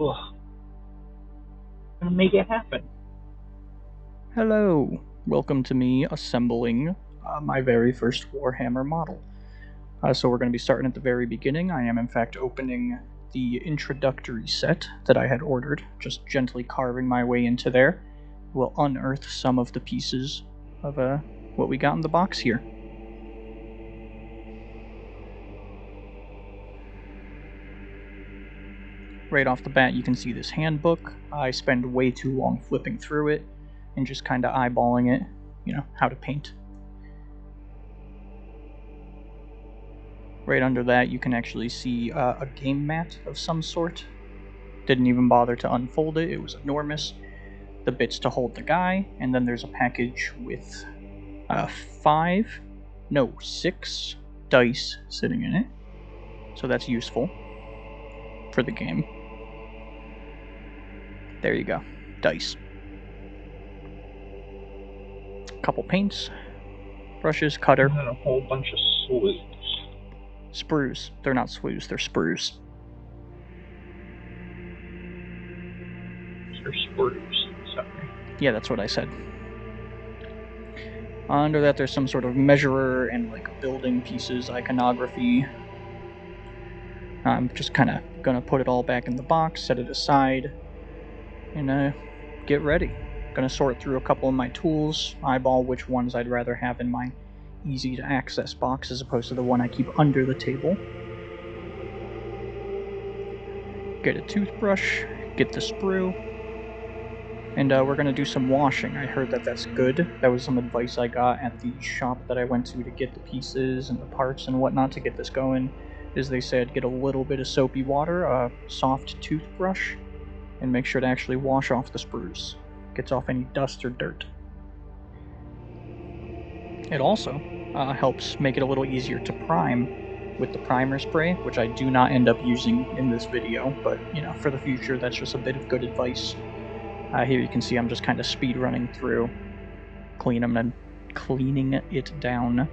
Ugh. Gonna make it happen. Hello, welcome to me assembling my very first Warhammer model. So we're going to be starting at the very beginning. I am in fact opening the introductory set that I had ordered, just gently carving my way into there. We'll unearth some of the pieces of what we got in the box here. Right off the bat, you can see this handbook. I spend way too long flipping through it and just kind of eyeballing it, how to paint. Right under that, you can actually see a game mat of some sort. Didn't even bother to unfold it, it was enormous. The bits to hold the guy, and then there's a package with 6 dice sitting in it. So that's useful for the game. There you go, dice. Couple paints, brushes, cutter. And then a whole bunch of sprues. Sprues. They're not sprues, they're sprues. They're sprues, sorry. Yeah, that's what I said. Under that, there's some sort of measurer and like building pieces, iconography. I'm just kind of gonna put it all back in the box, set it aside, and get ready. Gonna sort through a couple of my tools, eyeball which ones I'd rather have in my easy to access box as opposed to the one I keep under the table. Get a toothbrush, get the sprue, and we're gonna do some washing. I heard that that's good. That was some advice I got at the shop that I went to get the pieces and the parts and whatnot to get this going. Is they said get a little bit of soapy water, a soft toothbrush, and make sure to actually wash off the sprues. Gets off any dust or dirt. It also helps make it a little easier to prime with the primer spray, which I do not end up using in this video, but for the future, that's just a bit of good advice. Here you can see I'm just kind of speed running through, cleaning it down.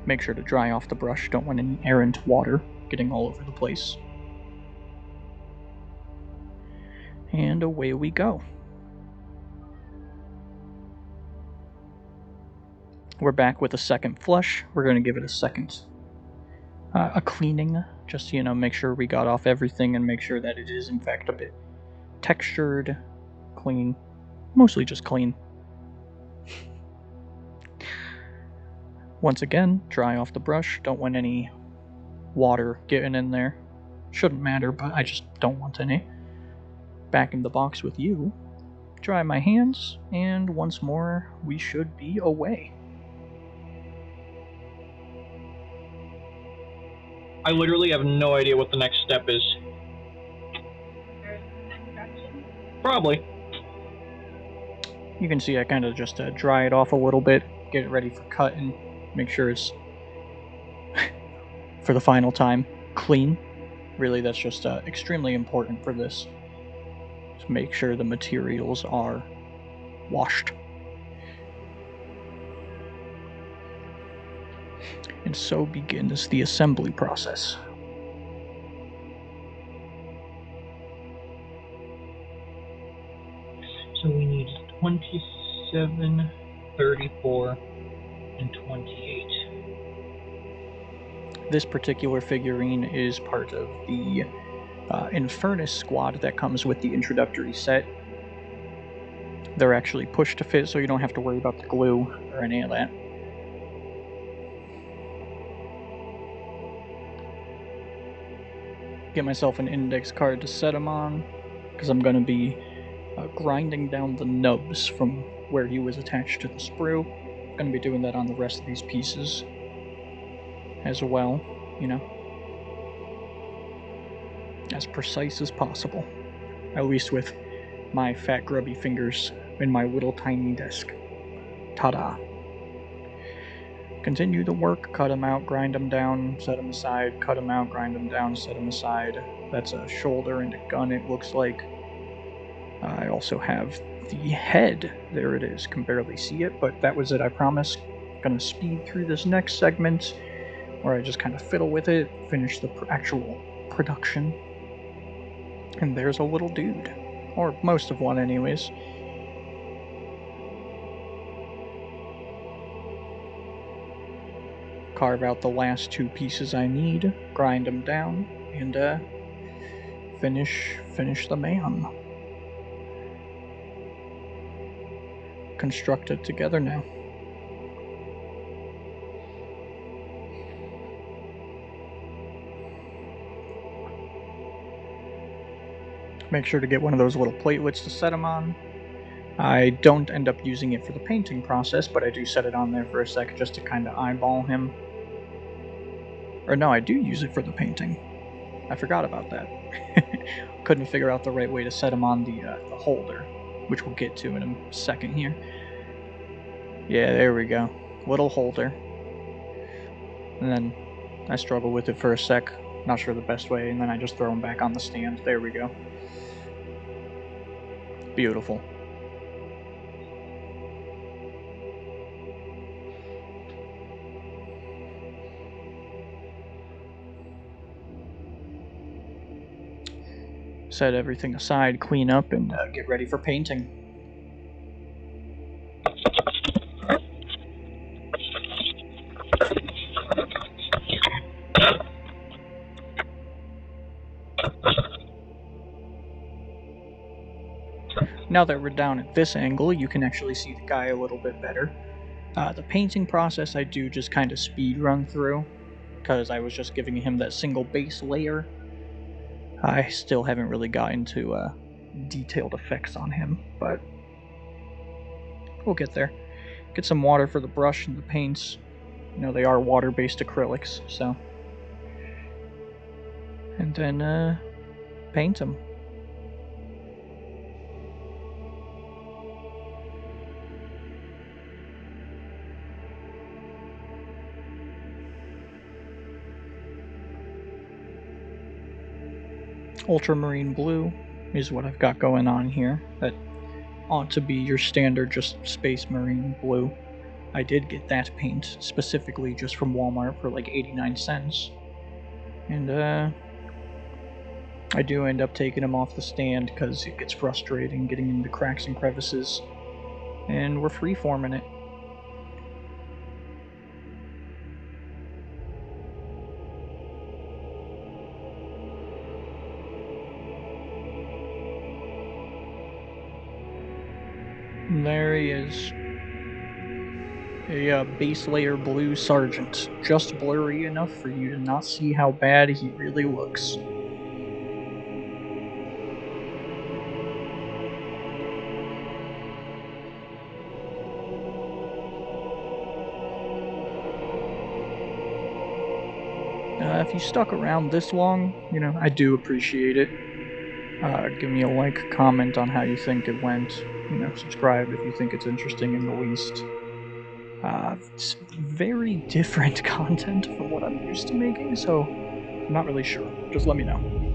Make sure to dry off the brush, don't want any errant water getting all over the place. And away we go. We're back with a second flush. We're going to give it a second a cleaning, just to make sure we got off everything and make sure that it is in fact a bit textured, clean, mostly just clean. Once again, dry off the brush, don't want any water getting in there. Shouldn't matter, but I just don't want any. Back in the box with you, dry my hands, and once more, we should be away. I literally have no idea what the next step is. Probably. You can see I kind of just dry it off a little bit, get it ready for cut, and make sure it's, for the final time, clean. Really, that's just extremely important for this. To make sure the materials are washed. And so begins the assembly process. So we need 27, 34, and 28. This particular figurine is part of the Infernus Squad that comes with the introductory set. They're actually pushed to fit, so you don't have to worry about the glue or any of that. Get myself an index card to set them on, because I'm going to be grinding down the nubs from where he was attached to the sprue. I'm going to be doing that on the rest of these pieces as well, as precise as possible, at least with my fat grubby fingers in my little tiny desk. Ta-da! Continue the work, cut them out, grind them down, set them aside, cut them out, grind them down, set them aside. That's a shoulder and a gun, it looks like. I also have the head. There it is. Can barely see it, but that was it, I promise. Gonna speed through this next segment, where I just kind of fiddle with it, finish the actual production. And there's a little dude. Or most of one, anyways. Carve out the last 2 pieces I need, grind them down, and finish the man. Construct it together now. Make sure to get one of those little platelets to set them on. I don't end up using it for the painting process, but I do set it on there for a sec just to kind of eyeball him. Or no, I do use it for the painting. I forgot about that. Couldn't figure out the right way to set him on the holder, which we'll get to in a second here. Yeah, there we go. Little holder. And then I struggle with it for a sec. Not sure the best way, and then I just throw him back on the stand. There we go. Beautiful. Set everything aside, clean up, and get ready for painting. Now that we're down at this angle, you can actually see the guy a little bit better. The painting process I do just kind of speed run through, because I was just giving him that single base layer. I still haven't really gotten to detailed effects on him, but we'll get there. Get some water for the brush and the paints. You know, they are water-based acrylics, so. And then paint them. Ultramarine blue is what I've got going on here. That ought to be your standard just space marine blue. I did get that paint specifically just from Walmart for like 89 cents. And I do end up taking them off the stand because it gets frustrating getting into cracks and crevices. And we're freeforming it. And there he is. A base layer blue sergeant. Just blurry enough for you to not see how bad he really looks. If you stuck around this long, you know, I do appreciate it. Give me a like, comment on how you think it went. You know, subscribe if you think it's interesting in the least. It's very different content from what I'm used to making, so I'm not really sure. Just let me know.